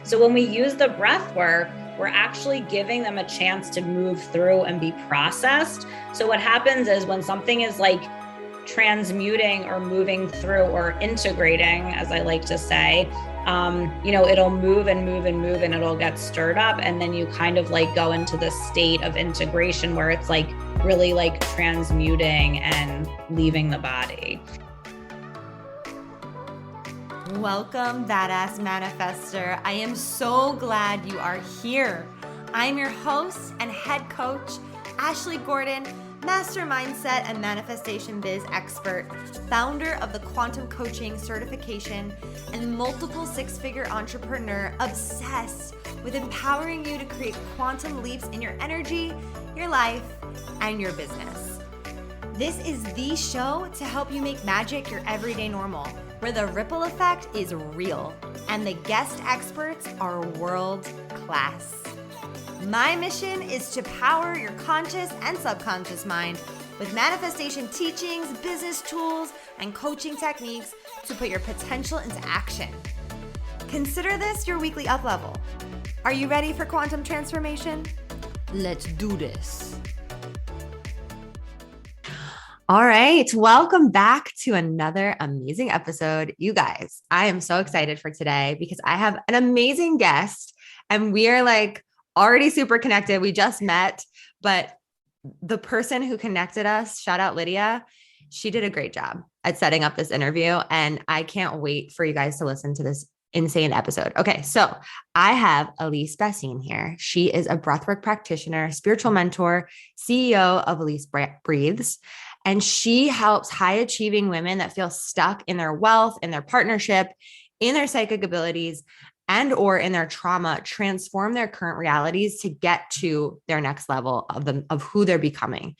So when we use the breath work, we're actually giving them a chance to move through and be processed. So what happens is when something is like transmuting or moving through or integrating, as I like to say, it'll move and move and move and it'll get stirred up. And then you kind of like go into the state of integration where it's like really like transmuting and leaving the body. Welcome, Badass Manifester. I am so glad you are here. I'm your host and head coach, Ashley Gordon, master mindset and manifestation biz expert, founder of the quantum coaching certification, and multiple six-figure entrepreneur obsessed with empowering you to create quantum leaps in your energy, your life, and your business. This is the show to help you make magic your everyday normal, where the ripple effect is real and the guest experts are world class. My mission is to power your conscious and subconscious mind with manifestation teachings, business tools, and coaching techniques to put your potential into action. Consider this your weekly up level. Are you ready for quantum transformation? Let's do this. All right. Welcome back to another amazing episode. You guys, I am so excited for today because I have an amazing guest and we are like already super connected. We just met, but the person who connected us, shout out Lydia, she did a great job at setting up this interview. And I can't wait for you guys to listen to this insane episode. Okay. So I have Alyse Bacine here. She is a breathwork practitioner, spiritual mentor, CEO of Alyse Breathes. And she helps high achieving women that feel stuck in their wealth, in their partnership, in their psychic abilities, and or in their trauma, transform their current realities to get to their next level of who they're becoming.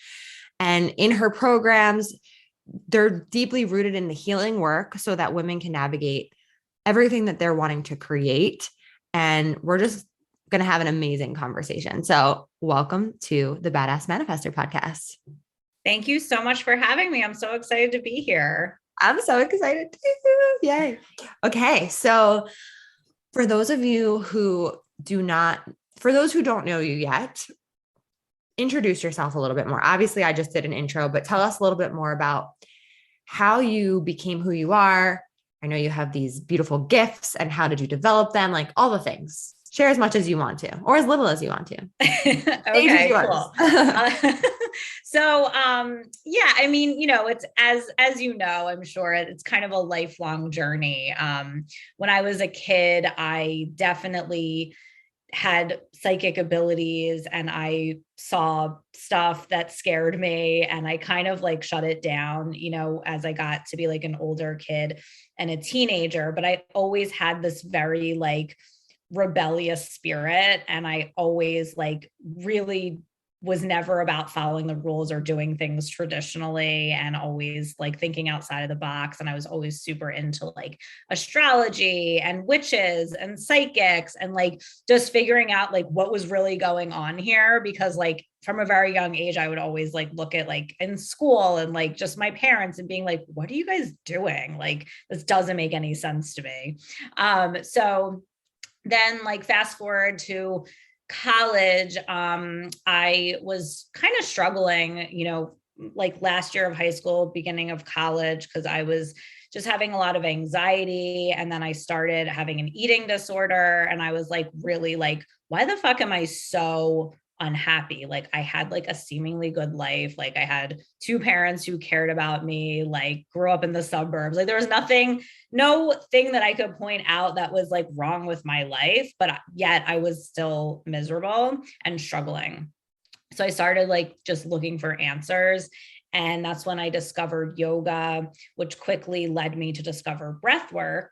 And in her programs, they're deeply rooted in the healing work so that women can navigate everything that they're wanting to create. And we're just going to have an amazing conversation. So welcome to the Badass Manifester podcast. Thank you so much for having me. I'm so excited to be here. I'm so excited too. Yay. Okay. So for those who don't know you yet, introduce yourself a little bit more. Obviously, I just did an intro, but tell us a little bit more about how you became who you are. I know you have these beautiful gifts and how did you develop them? Like all the things. Share as much as you want to, or as little as you want to. Okay, cool. It's as you know, I'm sure it's kind of a lifelong journey. When I was a kid, I definitely had psychic abilities and I saw stuff that scared me and I kind of like shut it down, as I got to be like an older kid and a teenager, but I always had this very like rebellious spirit. And I always like really was never about following the rules or doing things traditionally and always like thinking outside of the box. And I was always super into like astrology and witches and psychics and like just figuring out like what was really going on here. Because like from a very young age, I would always like look at like in school and like just my parents and being like, what are you guys doing? Like, this doesn't make any sense to me. So then like fast forward to college, I was kind of struggling, like last year of high school, beginning of college, because I was just having a lot of anxiety. And then I started having an eating disorder. And I was like, really like, why the fuck am I so unhappy? Like I had like a seemingly good life. Like I had two parents who cared about me, like grew up in the suburbs. Like there was no thing that I could point out that was like wrong with my life, but yet I was still miserable and struggling. So I started like just looking for answers. And that's when I discovered yoga, which quickly led me to discover breathwork.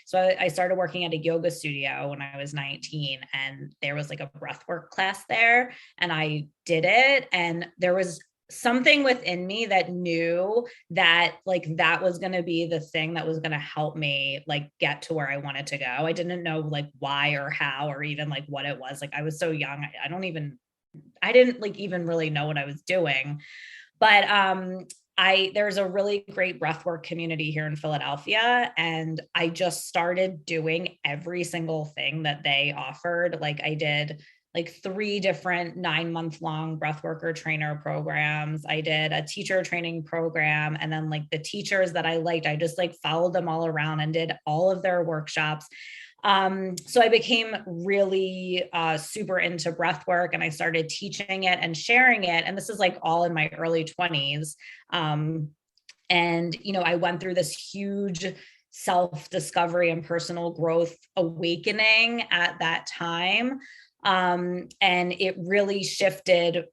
So I started working at a yoga studio when I was 19, and there was like a breathwork class there, and I did it. And there was something within me that knew that like that was going to be the thing that was going to help me like get to where I wanted to go. I didn't know like why or how or even like what it was. Like I was so young. I didn't like even really know what I was doing. But there's a really great breathwork community here in Philadelphia, and I just started doing every single thing that they offered. Like I did like 3 different 9-month long breathworker trainer programs. I did a teacher training program, and then like the teachers that I liked, I just like followed them all around and did all of their workshops. So I became really super into breath work, and I started teaching it and sharing it. And this is like all in my early 20s. And, I went through this huge self-discovery and personal growth awakening at that time. And it really shifted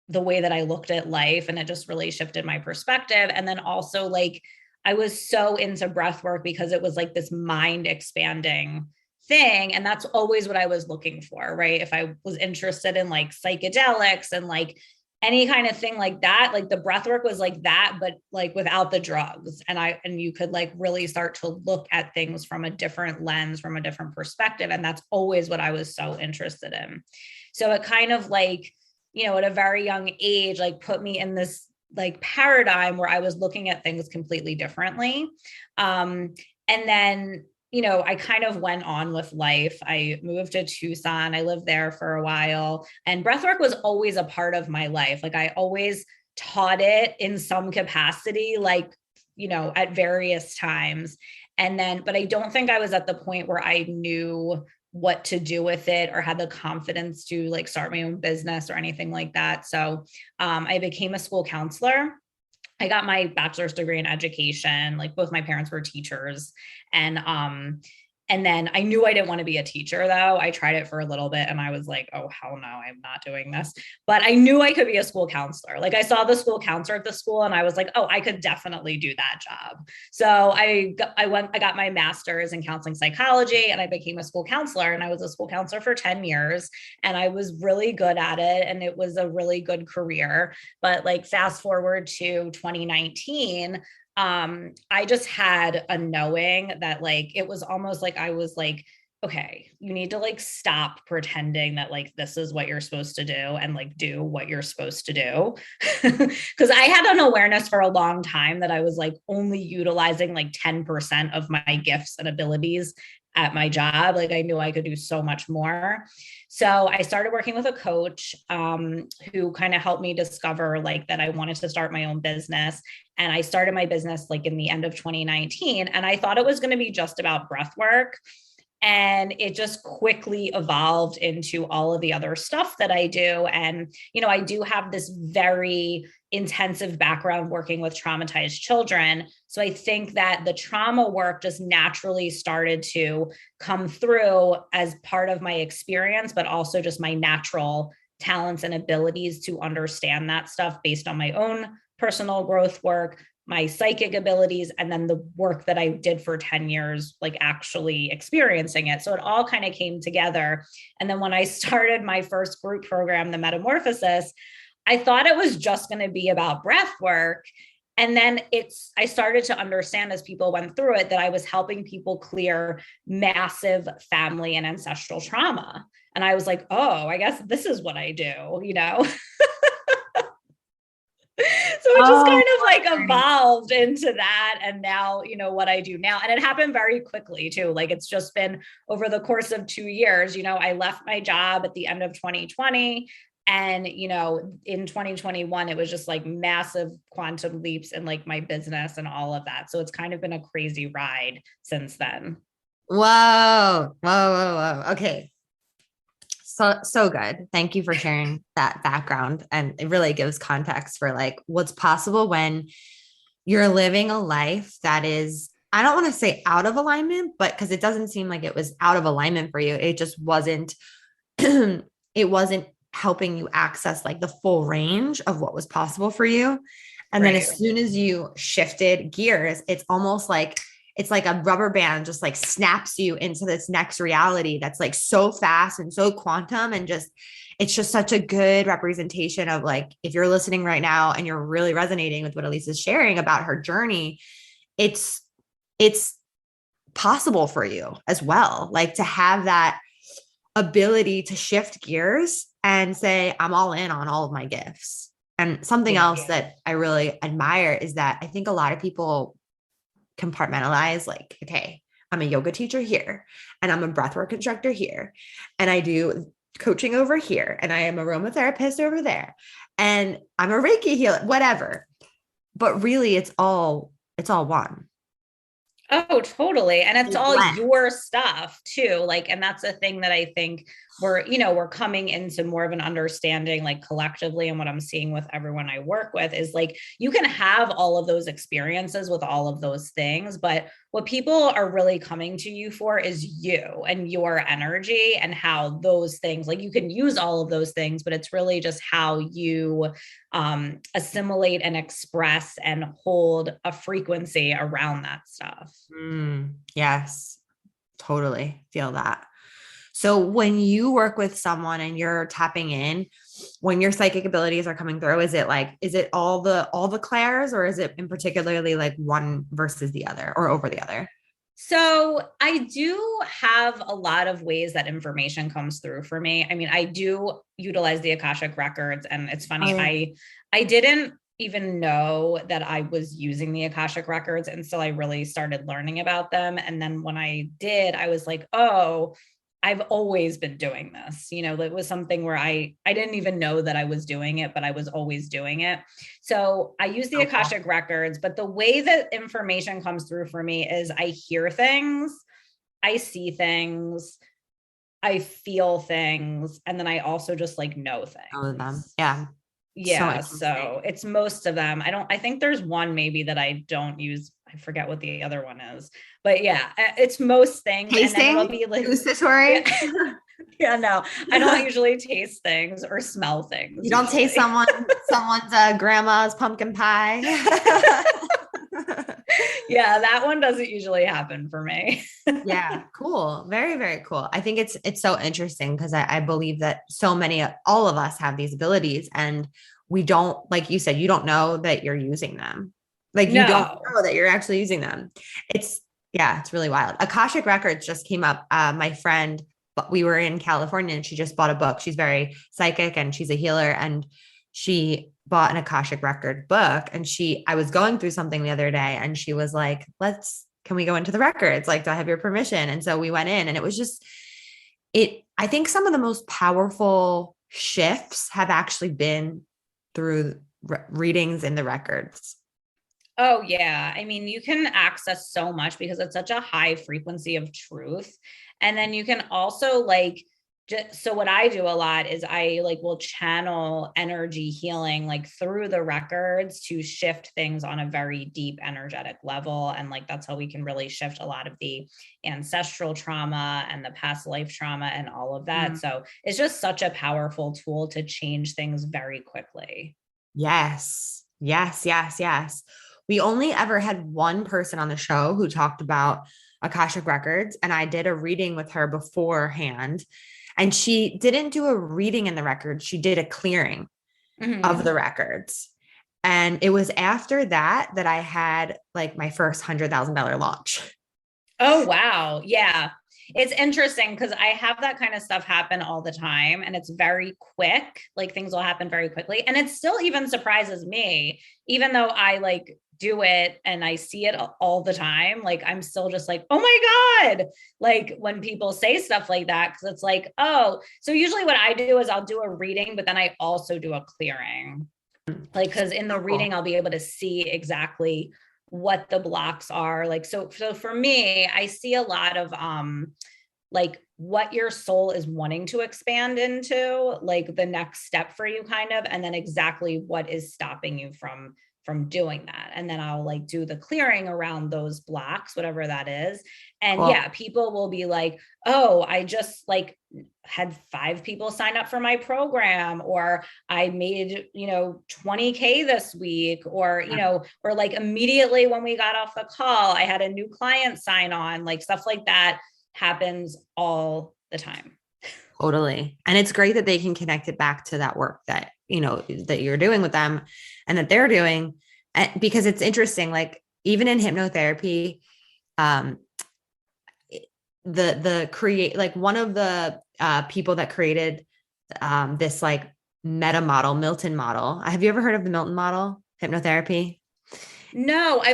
the way that I looked at life, and it just really shifted my perspective. And then also like, I was so into breath work because it was like this mind expanding thing. And that's always what I was looking for, right? If I was interested in like psychedelics and like any kind of thing like that, like the breath work was like that, but like without the drugs. And you could like really start to look at things from a different lens, from a different perspective. And that's always what I was so interested in. So it kind of like, at a very young age, like put me in this like paradigm where I was looking at things completely differently. And then, I kind of went on with life. I moved to Tucson. I lived there for a while, and breathwork was always a part of my life. Like I always taught it in some capacity, like, at various times. And then, but I don't think I was at the point where I knew what to do with it or had the confidence to like start my own business or anything like that. So I became a school counselor. I got my bachelor's degree in education. Like both my parents were teachers. And then I knew I didn't want to be a teacher though. I tried it for a little bit and I was like, oh, hell no, I'm not doing this. But I knew I could be a school counselor. Like I saw the school counselor at the school and I was like, oh, I could definitely do that job. So I got my master's in counseling psychology and I became a school counselor, and I was a school counselor for 10 years and I was really good at it. And it was a really good career. But like fast forward to 2019, I just had a knowing that like, it was almost like I was like, okay, you need to like stop pretending that like this is what you're supposed to do and like do what you're supposed to do. Cause I had an awareness for a long time that I was like only utilizing like 10% of my gifts and abilities at my job. Like I knew I could do so much more. So I started working with a coach who kind of helped me discover like that I wanted to start my own business. And I started my business like in the end of 2019. And I thought it was going to be just about breath work. And it just quickly evolved into all of the other stuff that I do. And, I do have this very intensive background working with traumatized children. So I think that the trauma work just naturally started to come through as part of my experience, but also just my natural talents and abilities to understand that stuff based on my own personal growth work, my psychic abilities, and then the work that I did for 10 years, like actually experiencing it. So it all kind of came together. And then when I started my first group program, the Metamorphosis, I thought it was just going to be about breath work. And then I started to understand as people went through it that I was helping people clear massive family and ancestral trauma. And I was like, oh, I guess this is what I do. So it just kind of like evolved into that. And now, what I do now, and it happened very quickly too. Like it's just been over the course of 2 years, I left my job at the end of 2020. And, in 2021, it was just like massive quantum leaps in like my business and all of that. So it's kind of been a crazy ride since then. Whoa. Okay. So good. Thank you for sharing that background. And it really gives context for like what's possible when you're living a life that is, I don't want to say out of alignment, but because it doesn't seem like it was out of alignment for you. It just wasn't, it wasn't helping you access like the full range of what was possible for you. And then as soon as you shifted gears, it's almost like, it's like a rubber band just like snaps you into this next reality that's like so fast and so quantum, and just, it's just such a good representation of like, if you're listening right now and you're really resonating with what Alyse is sharing about her journey, it's possible for you as well. Like to have that ability to shift gears and say, I'm all in on all of my gifts. And something Yeah. else that I really admire is that I think a lot of people compartmentalize like, okay, I'm a yoga teacher here and I'm a breathwork instructor here and I do coaching over here and I am a aromatherapist over there and I'm a Reiki healer, whatever. But really it's all one. Oh, totally. And it's They all blend. your stuff too. Like, and that's a thing that I think we're coming into more of an understanding, like collectively. And what I'm seeing with everyone I work with is like, you can have all of those experiences with all of those things, but what people are really coming to you for is you and your energy and how those things, like you can use all of those things, but it's really just how you assimilate and express and hold a frequency around that stuff. Yes, totally feel that. So when you work with someone and you're tapping in, when your psychic abilities are coming through, is it all the clairs or is it in particularly like one versus the other or over the other? So I do have a lot of ways that information comes through for me. I mean, I do utilize the Akashic Records, and it's Oh, funny, yeah. I didn't even know that I was using the Akashic Records until I really started learning about them. And then when I did, I was like, oh, I've always been doing this. It was something where I didn't even know that I was doing it, but I was always doing it. So I use the So cool. Akashic Records, but the way that information comes through for me is I hear things, I see things, I feel things, and then I also just like know All of them. things. Yeah. So Yeah, interesting. so it's most of them. I think there's one maybe that I don't use. I forget what the other one is. But yeah, it's most things. And then it'll Tasting, be like, gustatory. yeah, yeah, no, I don't usually taste things or smell things You don't taste usually. someone's grandma's pumpkin pie. Yeah, that one doesn't usually happen for me. Yeah, cool. Very, very cool. I think it's so interesting because I believe that so many, all of us have these abilities and we don't, like you said, you don't know that you're using them. Like you don't No. know that you're actually using them. It's, yeah, it's really wild. Akashic Records just came up. My friend, but we were in California and she just bought a book. She's very psychic and she's a healer and she bought an Akashic Record book and I was going through something the other day and she was like, can we go into the records? Like, do I have your permission? And so we went in and it was just, I think some of the most powerful shifts have actually been through readings in the records. Oh, yeah. I mean, you can access so much because it's such a high frequency of truth. And then you can also so what I do a lot is I like will channel energy healing like through the records to shift things on a very deep energetic level. And like that's how we can really shift a lot of the ancestral trauma and the past life trauma and all of that. Mm. So it's just such a powerful tool to change things very quickly. Yes. Yes. Yes. Yes. We only ever had one person on the show who talked about Akashic Records, and I did a reading with her beforehand. And she didn't do a reading in the records, she did a clearing of Mm-hmm. the records. And it was after that I had like my first $100,000 launch. Oh, wow. Yeah. It's interesting because I have that kind of stuff happen all the time and it's very quick. Like things will happen very quickly. And it still even surprises me, even though I like do it and I see it all the time. Like I'm still just like, oh my God. Like when people say stuff like that, because it's like, oh, so usually what I do is I'll do a reading, but then I also do a clearing. Like, because in the Cool. reading, I'll be able to see exactly what the blocks are. Like, so for me, I see a lot of like what your soul is wanting to expand into, like the next step for you kind of, and then exactly what is stopping you from doing that. And then I'll like do the clearing around those blocks, whatever that is. And Cool. yeah, people will be like, oh, I just like had 5 people sign up for my program, or I made, 20K this week, or, or like immediately when we got off the call, I had a new client sign on, like stuff like that happens all the time. Totally. And it's great that they can connect it back to that work that, that you're doing with them and that they're doing. And because it's interesting, like even in hypnotherapy, um, the create like one of the people that created this like meta model, Milton model. Have you ever heard of the Milton model, hypnotherapy? No, I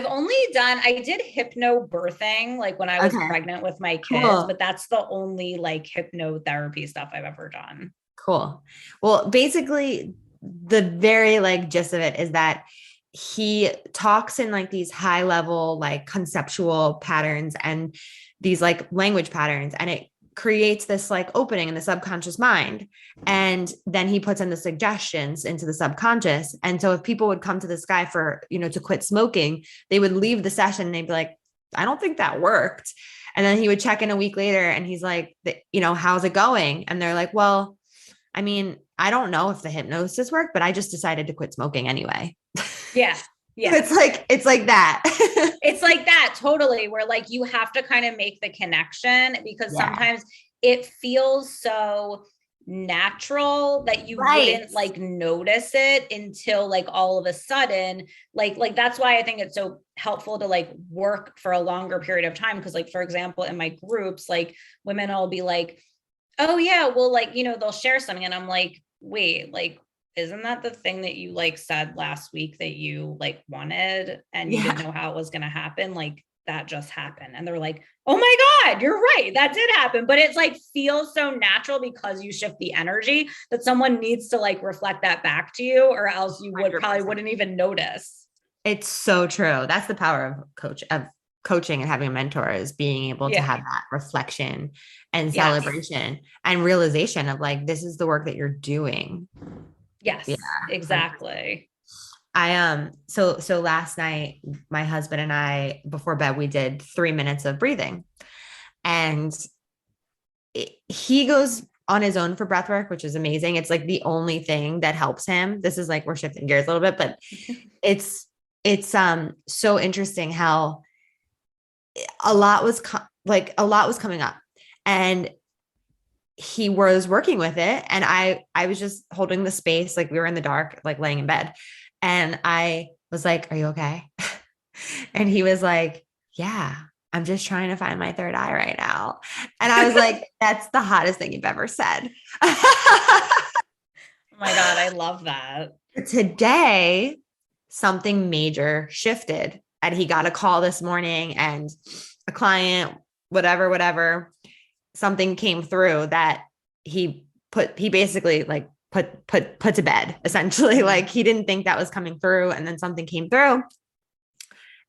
did hypnobirthing like when I was Okay, pregnant with my kids, cool. but that's the only like hypnotherapy stuff I've ever done. Cool. Well, basically, the very like gist of it is that he talks in like these high level, like conceptual patterns and these like language patterns, and it creates this like opening in the subconscious mind. And then he puts in the suggestions into the subconscious. And so if people would come to this guy for, to quit smoking, they would leave the session and they'd be like, I don't think that worked. And then he would check in a week later and he's like, how's it going? And they're like, well, I mean, I don't know if the hypnosis worked, but I just decided to quit smoking anyway. Yeah. Yeah. It's like that. It's like that totally, where like you have to kind of make the connection because Yeah. sometimes it feels so natural that you Right. wouldn't like notice it until like all of a sudden like that's why I think it's so helpful to like work for a longer period of time because like for example in my groups like women will be like, oh yeah, well like they'll share something and I'm like, wait, like isn't that the thing that you like said last week that you like wanted and you didn't Yeah. know how it was going to happen? Like that just happened. And they're like, oh my God, you're right. That did happen. But it's like feels so natural because you shift the energy that someone needs to like reflect that back to you or else you would 100%. probably wouldn't even notice. It's so true. That's the power of coaching and having a mentor is being able to Yeah. have that reflection and Yes. celebration and realization of like, this is the work that you're doing. Yeah. Yes. Exactly. So last night my husband and I before bed we did 3 minutes of breathing and he goes on his own for breath work, which is amazing. It's like the only thing that helps him. This is like we're shifting gears a little bit, but it's so interesting how a lot was coming up and he was working with it and I was just holding the space like we were in the dark like laying in bed and I was like, are you okay? And he was like, yeah, I'm just trying to find my third eye right now. And I was like, that's the hottest thing you've ever said. Oh my God, I love that. Today, something major shifted. And he got a call this morning and a client, whatever, something came through that he basically like put to bed essentially. Like he didn't think that was coming through. And then something came through.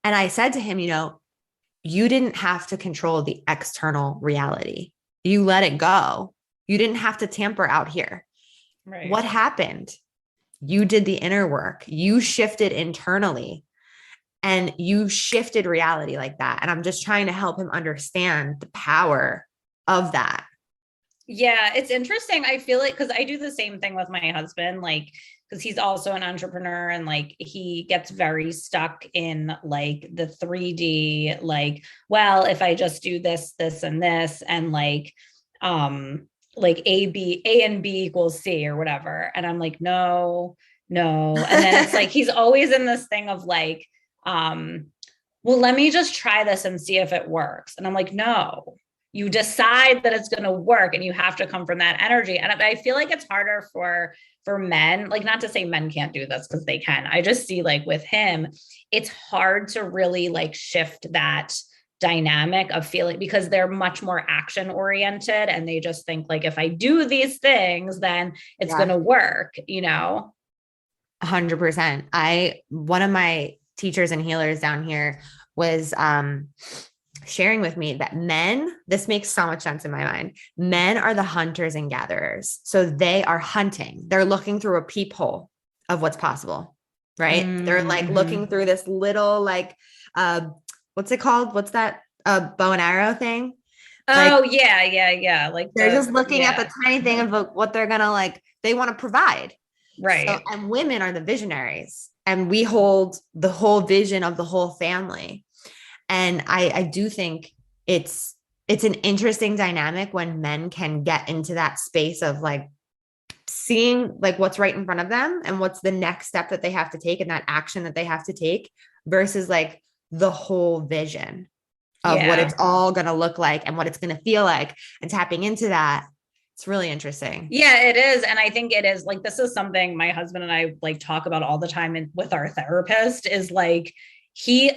And I said to him, you didn't have to control the external reality. You let it go. You didn't have to tamper out here. Right. What happened? You did the inner work. You shifted internally and you shifted reality like that. And I'm just trying to help him understand the power of that. Yeah, it's interesting. I feel like because I do the same thing with my husband, like because he's also an entrepreneur and like he gets very stuck in like the 3D, like, well, if I just do this, this, and this, and like A and B equals C or whatever. And I'm like, no, no. And then it's like he's always in this thing of like, well, let me just try this and see if it works. And I'm like, no, you decide that it's going to work and you have to come from that energy. And I feel like it's harder for men, like not to say men can't do this because they can. I just see like with him, it's hard to really like shift that dynamic of feeling because they're much more action oriented and they just think like if I do these things then it's going to work. 100%. One of my teachers and healers down here was sharing with me that this makes so much sense in my mind. Men are the hunters and gatherers. So they are hunting. They're looking through a peephole of what's possible, right? Mm-hmm. They're like looking through this little, like, what's it called? What's that? Bow and arrow thing? Oh, like, yeah. Like they're just looking at the tiny thing of what they're going to like, they want to provide. Right. So, and women are the visionaries and we hold the whole vision of the whole family. And I do think it's an interesting dynamic when men can get into that space of like seeing like what's right in front of them and what's the next step that they have to take and that action that they have to take versus like the whole vision of what it's all going to look like and what it's going to feel like and tapping into that. It's really interesting. Yeah, it is. And I think it is like, this is something my husband and I like talk about all the time with our therapist is like,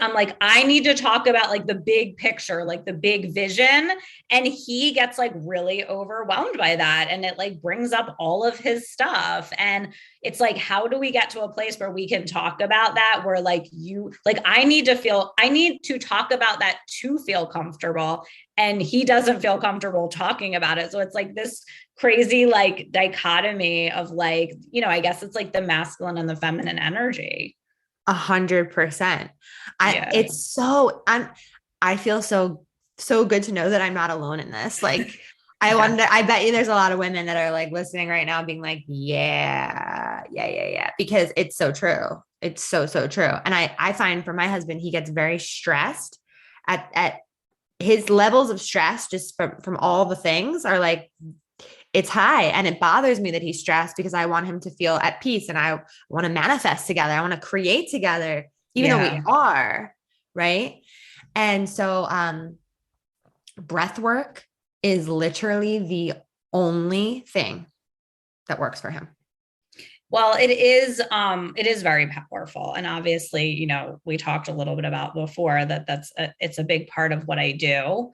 I'm like, I need to talk about like the big picture, like the big vision. And he gets like really overwhelmed by that. And it like brings up all of his stuff. And it's like, how do we get to a place where we can talk about that? Where like I need to talk about that to feel comfortable. And he doesn't feel comfortable talking about it. So it's like this crazy like dichotomy of like, I guess it's like the masculine and the feminine energy. 100%. Yeah. I feel so good to know that I'm not alone in this. Like, Yeah. I bet you there's a lot of women that are like listening right now being like, yeah, because it's so true. It's so true. And I find for my husband, he gets very stressed at his levels of stress just from all the things are like, it's high, and it bothers me that he's stressed because I want him to feel at peace and I want to manifest together. I want to create together, even though we Yeah. are, right? And so breath work is literally the only thing that works for him. Well, it is very powerful. And obviously, we talked a little bit about before that it's a big part of what I do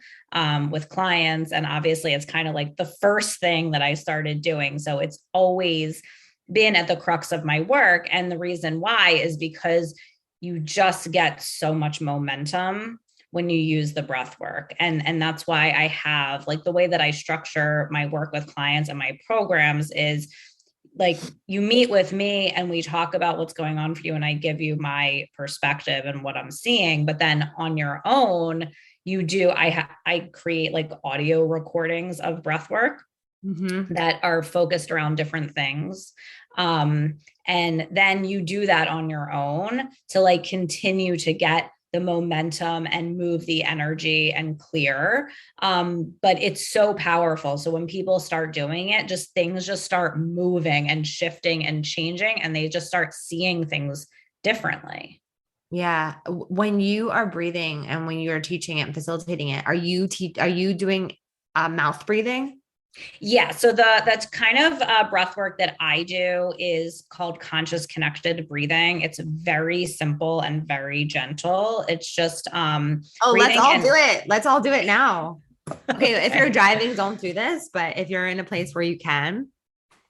with clients. And obviously it's kind of like the first thing that I started doing. So it's always been at the crux of my work. And the reason why is because you just get so much momentum when you use the breath work. And that's why I have like the way that I structure my work with clients and my programs is like you meet with me and we talk about what's going on for you and I give you my perspective and what I'm seeing, but then on your own I create like audio recordings of breath work that are focused around different things. And then you do that on your own to like continue to get the momentum and move the energy and clear. But it's so powerful. So when people start doing it, things just start moving and shifting and changing, and they just start seeing things differently. Yeah. When you are breathing and when you're teaching it and facilitating it, are you doing mouth breathing? Yeah, so that's kind of breath work that I do is called conscious connected breathing. It's very simple and very gentle. It's just Oh, let's breathing all do and it. Let's all do it now. Okay, if you're okay. driving, don't do this, but if you're in a place where you can.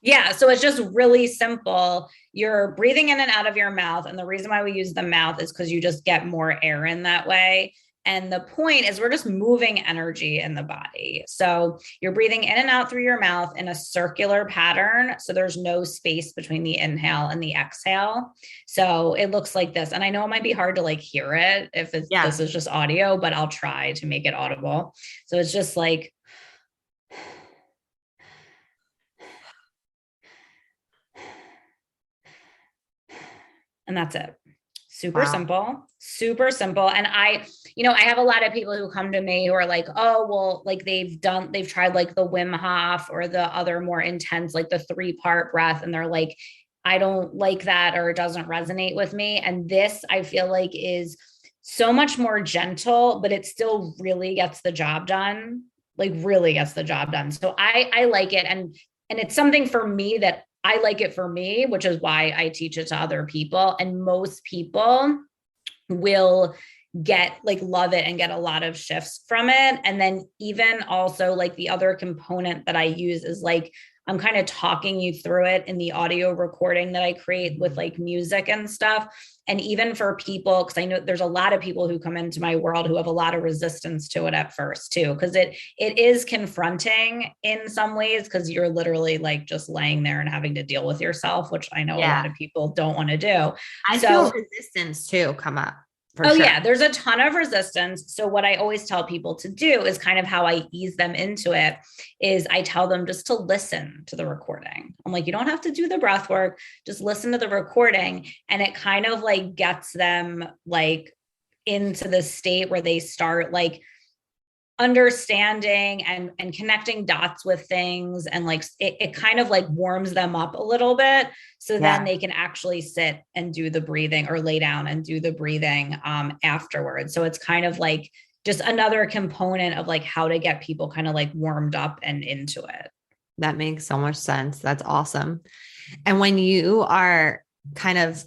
Yeah, so it's just really simple. You're breathing in and out of your mouth. And the reason why we use the mouth is because you just get more air in that way. And the point is, we're just moving energy in the body. So you're breathing in and out through your mouth in a circular pattern. So there's no space between the inhale and the exhale. So it looks like this. And I know it might be hard to like hear it if this Yeah. is just audio, but I'll try to make it audible. So it's just like, and that's it. Super Wow. simple, super simple. And I have a lot of people who come to me who are like, oh, well, like they've tried like the Wim Hof or the other more intense, like the 3-part breath. And they're like, I don't like that, or it doesn't resonate with me. And this I feel like is so much more gentle, but it still really gets the job done, like really gets the job done. So I like it. And it's something for me that I like it for me, which is why I teach it to other people. And most people will get like love it and get a lot of shifts from it. And then even also like the other component that I use is like I'm kind of talking you through it in the audio recording that I create with like music and stuff. And even for people, because I know there's a lot of people who come into my world who have a lot of resistance to it at first too, because it is confronting in some ways, because you're literally like just laying there and having to deal with yourself, which I know a lot Yeah. of people don't want to do. I feel So resistance too come up for oh, sure. yeah, there's a ton of resistance. So, what I always tell people to do is kind of how I ease them into it is I tell them just to listen to the recording. I'm like, you don't have to do the breath work, just listen to the recording. And it kind of like gets them like into the state where they start like understanding and connecting dots with things, and like it kind of like warms them up a little bit, so then Yeah. they can actually sit and do the breathing or lay down and do the breathing afterwards. So it's kind of like just another component of like how to get people kind of like warmed up and into it. That makes so much sense. That's awesome. And when you are kind of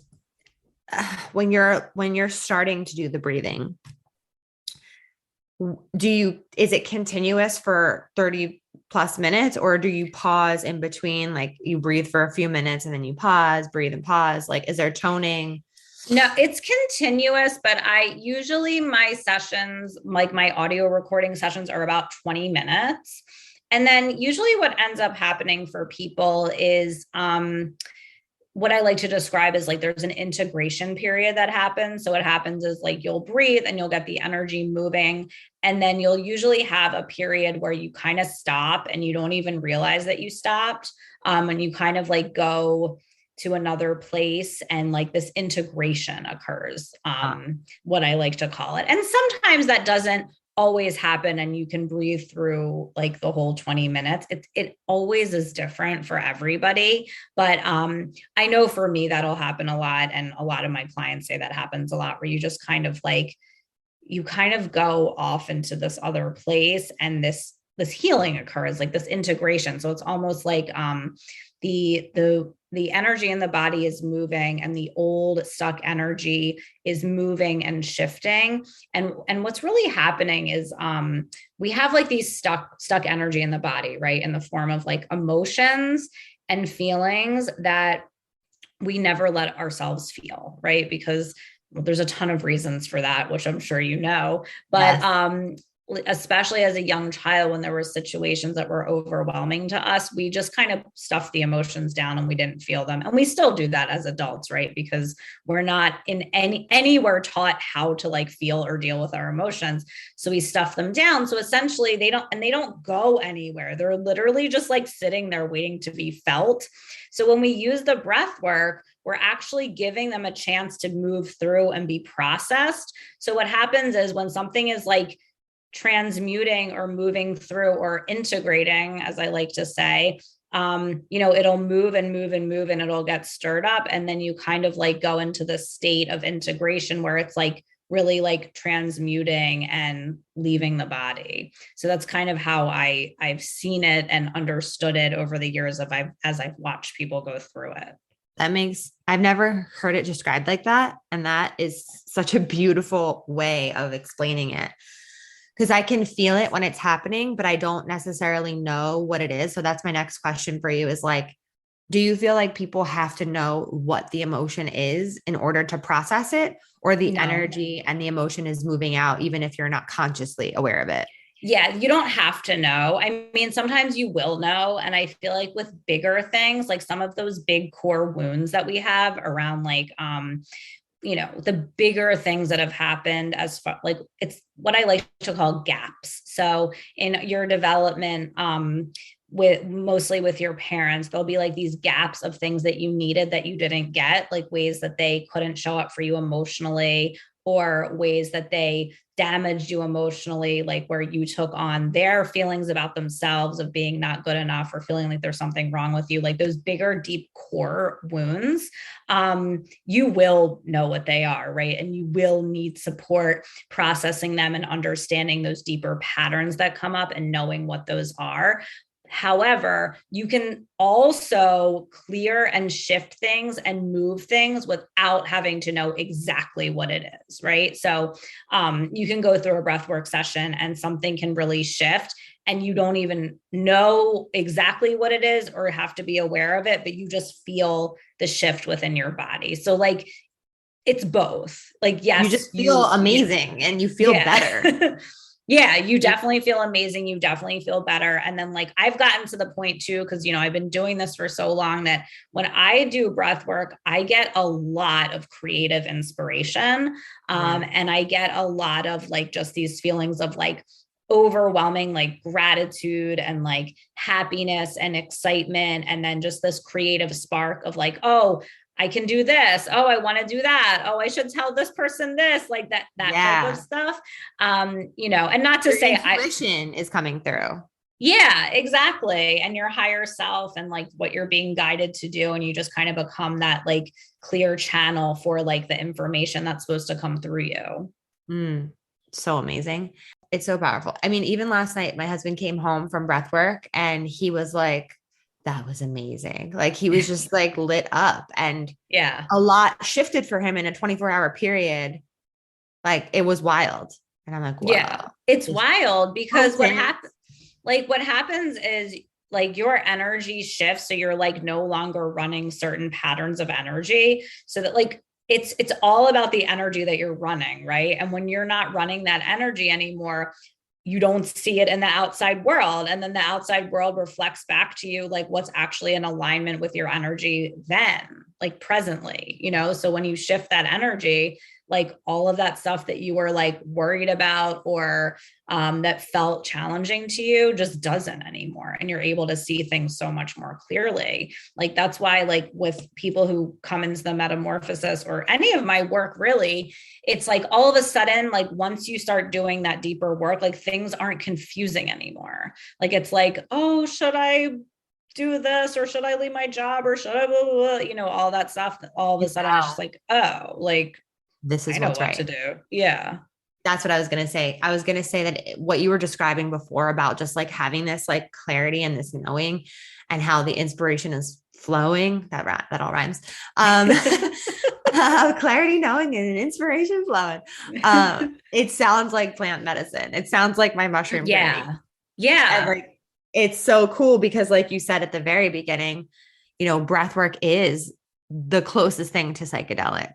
when you're starting to do the breathing, is it continuous for 30 plus minutes, or do you pause in between? Like you breathe for a few minutes and then you pause, breathe and pause. Like, is there toning? No, it's continuous, but I usually my sessions, like my audio recording sessions, are about 20 minutes. And then usually what ends up happening for people is what I like to describe is like there's an integration period that happens. So what happens is like you'll breathe and you'll get the energy moving. And then you'll usually have a period where you kind of stop and you don't even realize that you stopped. And you kind of like go to another place and like this integration occurs, what I like to call it. And sometimes that doesn't always happen and you can breathe through like the whole 20 minutes. It always is different for everybody, but I know for me that'll happen a lot, and a lot of my clients say that happens a lot, where you just kind of like you kind of go off into this other place and this healing occurs, like this integration. So it's almost like the energy in the body is moving and the old stuck energy is moving and shifting. And what's really happening is we have like these stuck energy in the body, right? In the form of like emotions and feelings that we never let ourselves feel, right? Because there's a ton of reasons for that, which I'm sure you know, but yes. Especially as a young child, when there were situations that were overwhelming to us, we just kind of stuffed the emotions down and we didn't feel them. And we still do that as adults, right? Because we're not in anywhere taught how to like feel or deal with our emotions. So we stuff them down. So essentially they don't go anywhere. They're literally just like sitting there waiting to be felt. So when we use the breath work, we're actually giving them a chance to move through and be processed. So what happens is when something is like transmuting or moving through or integrating, as I like to say, it'll move and move and move and it'll get stirred up. And then you kind of like go into the state of integration where it's like really like transmuting and leaving the body. So that's kind of how I've seen it and understood it over the years as I've watched people go through it. I've never heard it described like that. And that is such a beautiful way of explaining it. Because I can feel it when it's happening, but I don't necessarily know what it is. So that's my next question for you is like, do you feel like people have to know what the emotion is in order to process it, or the energy and the emotion is moving out, even if you're not consciously aware of it? Yeah, you don't have to know. I mean, sometimes you will know. And I feel like with bigger things, like some of those big core wounds that we have around like, the bigger things that have happened as far like it's what I like to call gaps. So in your development, mostly with your parents, there'll be like these gaps of things that you needed that you didn't get, like ways that they couldn't show up for you emotionally, or ways that they damaged you emotionally, like where you took on their feelings about themselves of being not good enough or feeling like there's something wrong with you, like those bigger, deep core wounds. You will know what they are, right? And you will need support processing them and understanding those deeper patterns that come up and knowing what those are. However, you can also clear and shift things and move things without having to know exactly what it is, right? So you can go through a breathwork session and something can really shift and you don't even know exactly what it is or have to be aware of it, but you just feel the shift within your body. So like, it's both. Like, yes, you just feel amazing and you feel better. Yeah, you definitely feel amazing. You definitely feel better. And then like I've gotten to the point too, because I've been doing this for so long that when I do breath work, I get a lot of creative inspiration. And I get a lot of like just these feelings of like overwhelming like gratitude and like happiness and excitement. And then just this creative spark of like, oh, I can do this. Oh, I want to do that. Oh, I should tell this person this, like that type of stuff. And not to say intuition is coming through. Yeah, exactly. And your higher self and like what you're being guided to do. And you just kind of become that like clear channel for like the information that's supposed to come through you. So amazing. It's so powerful. I mean, even last night, my husband came home from breath work and he was like, That was amazing. Like he was just like lit up and Yeah. a lot shifted for him in a 24-hour period. Like it was wild. And I'm like, Yeah. whoa. It's It's wild because potent. what happens is like your energy shifts. So you're like no longer running certain patterns of energy. So that like it's all about the energy that you're running, right? And when you're not running that energy anymore, you don't see it in the outside world. And then the outside world reflects back to you like what's actually in alignment with your energy then, like presently, you know? So when you shift that energy, like all of that stuff that you were like worried about or that felt challenging to you just doesn't anymore. And you're able to see things so much more clearly. Like that's why, like with people who come into the metamorphosis or any of my work, really, it's like all of a sudden, like once you start doing that deeper work, like things aren't confusing anymore. Like it's like, oh, should I do this or should I leave my job or should I blah, blah, blah, you know, all that stuff. All of a sudden it's just like, oh, like This I is know what's what to right. do. Yeah. That's what I was going to say. I was going to say that what you were describing before about just like having this like clarity and this knowing and how the inspiration is flowing, that all rhymes. Um, clarity, knowing, and inspiration flowing. It sounds like plant medicine. It sounds like my mushroom journey. Yeah. And Yeah. like, it's so cool because like you said at the very beginning, you know, breath work is the closest thing to psychedelic.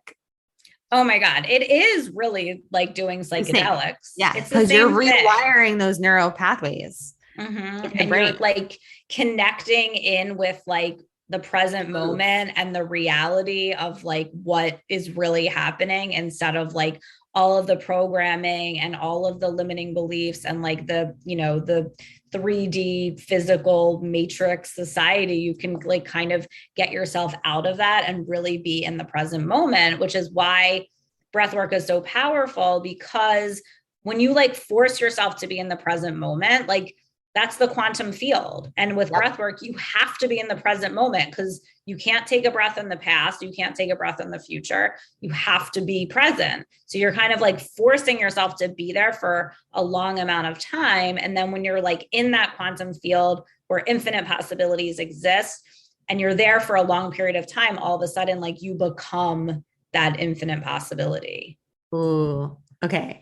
Oh my God. It is really like doing The same. psychedelics. Yeah. It's the Because you're same thing. rewiring those neural pathways in the And you're brain. like connecting in with like the present Ooh. moment and the reality of like what is really happening instead of like all of the programming and all of the limiting beliefs and like the, you know, the 3D physical matrix society. You can like kind of get yourself out of that and really be in the present moment, which is why breath work is so powerful, because when you like force yourself to be in the present moment, like that's the quantum field. And with Yep. breath work, you have to be in the present moment because you can't take a breath in the past. You can't take a breath in the future. You have to be present. So you're kind of like forcing yourself to be there for a long amount of time. And then when you're like in that quantum field where infinite possibilities exist and you're there for a long period of time, all of a sudden, like you become that infinite possibility. Ooh. Okay.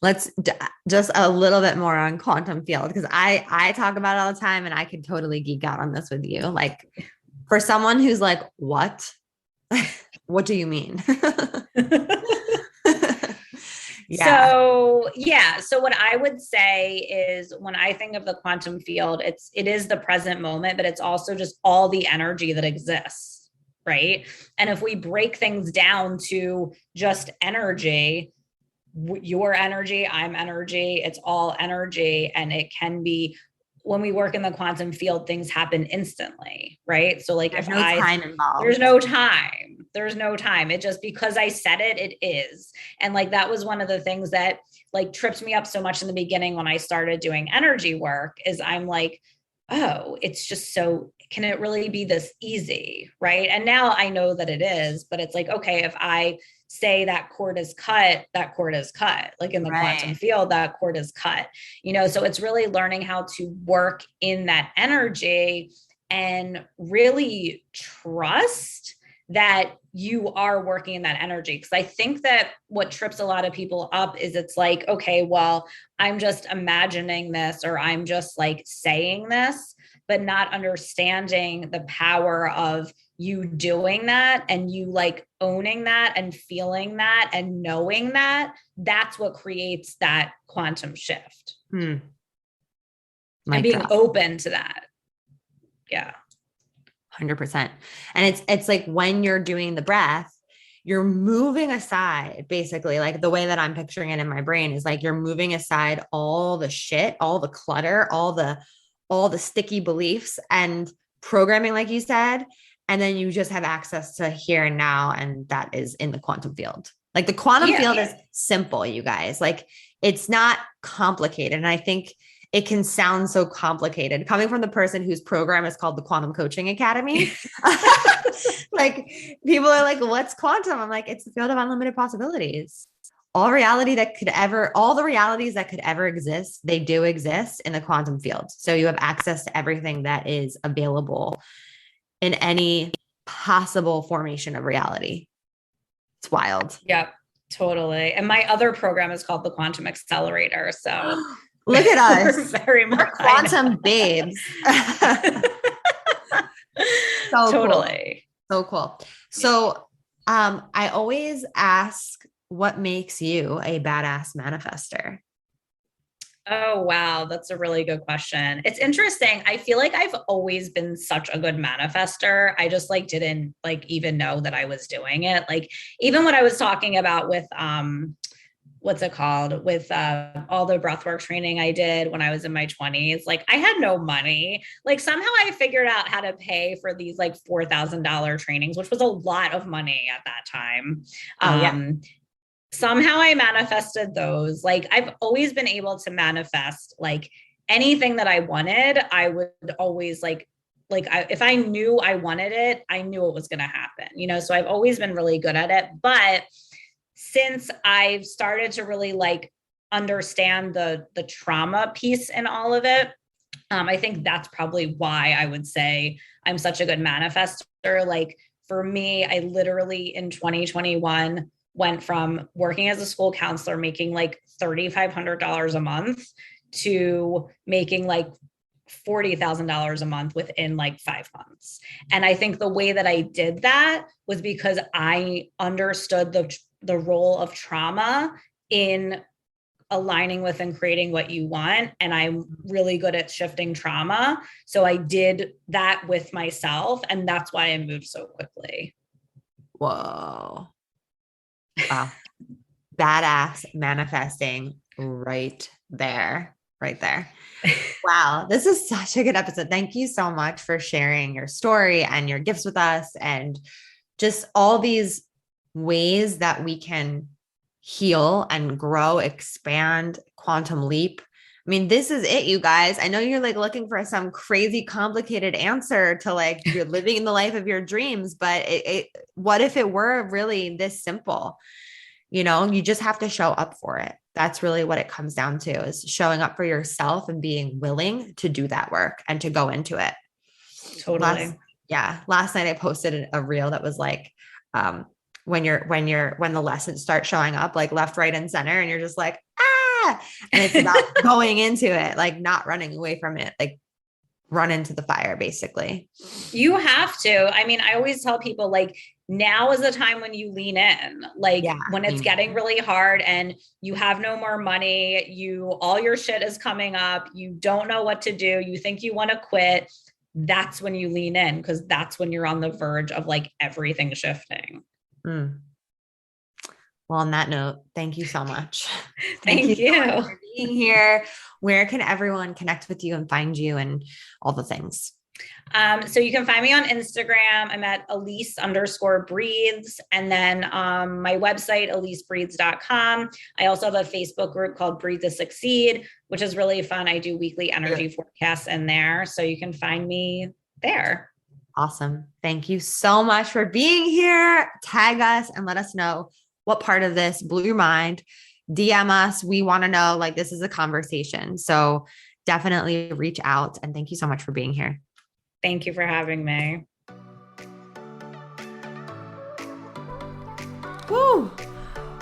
Let's just a little bit more on quantum field because I talk about it all the time and I could totally geek out on this with you. Like for someone who's like, what? What do you mean? Yeah. So what I would say is when I think of the quantum field, it is the present moment, but it's also just all the energy that exists, right? And if we break things down to just energy, your energy, I'm energy, it's all energy. And it can be, when we work in the quantum field, things happen instantly, right? So like There's no time involved. there's no time. It just, because I said it, it is. And like, that was one of the things that like tripped me up so much in the beginning when I started doing energy work is I'm like, oh, it's just so, can it really be this easy? Right. And now I know that it is, but it's like, okay, if I say that cord is cut, that cord is cut. Like in the quantum Right. field, that cord is cut, you know? So it's really learning how to work in that energy and really trust that you are working in that energy. Because I think that what trips a lot of people up is it's like, okay, well, I'm just imagining this or I'm just like saying this, but not understanding the power of you doing that and you like owning that and feeling that and knowing that. That's what creates that quantum shift. And Mic being drop. open to that. Yeah. 100%. And it's like when you're doing the breath, you're moving aside basically, like the way that I'm picturing it in my brain is like you're moving aside all the shit, all the clutter, all the sticky beliefs and programming, like you said. And then you just have access to here and now. And that is in the quantum field. Like the quantum field is simple, you guys. Like it's not complicated. And I think it can sound so complicated coming from the person whose program is called the Quantum Coaching Academy. Like people are like, what's quantum? I'm like, it's the field of unlimited possibilities. all the realities that could ever exist, they do exist in the quantum field. So you have access to everything that is available in any possible formation of reality. It's wild. Yep, totally. And my other program is called the Quantum Accelerator. So look at us. We're very much quantum babes. So totally. Cool. So cool. So I always ask, what makes you a badass manifester? Oh, wow. That's a really good question. It's interesting. I feel like I've always been such a good manifester. I just like didn't like even know that I was doing it. Like even what I was talking about with what's it called, with all the breathwork training I did when I was in my 20s, like I had no money. Like somehow I figured out how to pay for these like $4,000 trainings, which was a lot of money at that time. Somehow I manifested those. Like I've always been able to manifest like anything that I wanted. I would always if I knew I wanted it, I knew it was going to happen, you know? So I've always been really good at it. But since I've started to really like understand the trauma piece in all of it, I think that's probably why I would say I'm such a good manifester. Like for me, I literally in 2021 went from working as a school counselor, making like $3,500 a month to making like $40,000 a month within like 5 months. And I think the way that I did that was because I understood the role of trauma in aligning with and creating what you want. And I'm really good at shifting trauma. So I did that with myself. And that's why I moved so quickly. Whoa. Wow. Badass manifesting right there. Wow. This is such a good episode. Thank you so much for sharing your story and your gifts with us and just all these ways that we can heal and grow, expand, quantum leap. I mean, this is it, you guys. I know you're like looking for some crazy complicated answer to like you're living the life of your dreams, but what if it were really this simple? You know, you just have to show up for it. That's really what it comes down to, is showing up for yourself and being willing to do that work and to go into it. Totally. Last night I posted a reel that was like, when the lessons start showing up like left, right, and center, and you're just like, and it's about going into it, like not running away from it, like run into the fire, basically. You have to. I mean, I always tell people like, now is the time when you lean in, like when it's getting really hard and you have no more money, all your shit is coming up, you don't know what to do, you think you want to quit. That's when you lean in, because that's when you're on the verge of like everything shifting. Well, on that note, thank you so much. Thank you so much for being here. Where can everyone connect with you and find you and all the things? So you can find me on Instagram. I'm at Alyse_Breathes. And then my website, AlyseBreathes.com. I also have a Facebook group called Breathe to Succeed, which is really fun. I do weekly energy forecasts in there. So you can find me there. Awesome. Thank you so much for being here. Tag us and let us know what part of this blew your mind. DM us. We want to know, like, this is a conversation. So definitely reach out. And thank you so much for being here. Thank you for having me. Woo!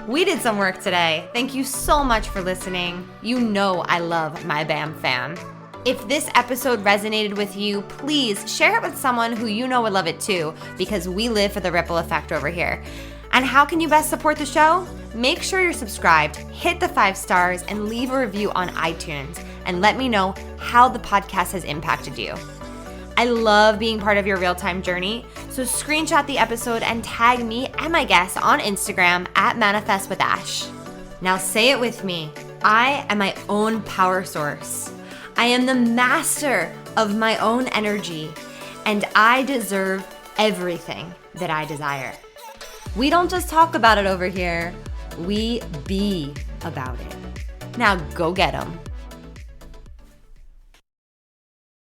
We did some work today. Thank you so much for listening. You know I love my BAM fam. If this episode resonated with you, please share it with someone who you know would love it too, because we live for the ripple effect over here. And how can you best support the show? Make sure you're subscribed, hit the 5 stars, and leave a review on iTunes, and let me know how the podcast has impacted you. I love being part of your real-time journey, so screenshot the episode and tag me and my guests on Instagram at ManifestWithAsh. Now say it with me. I am my own power source. I am the master of my own energy, and I deserve everything that I desire. We don't just talk about it over here, we be about it. Now go get 'em.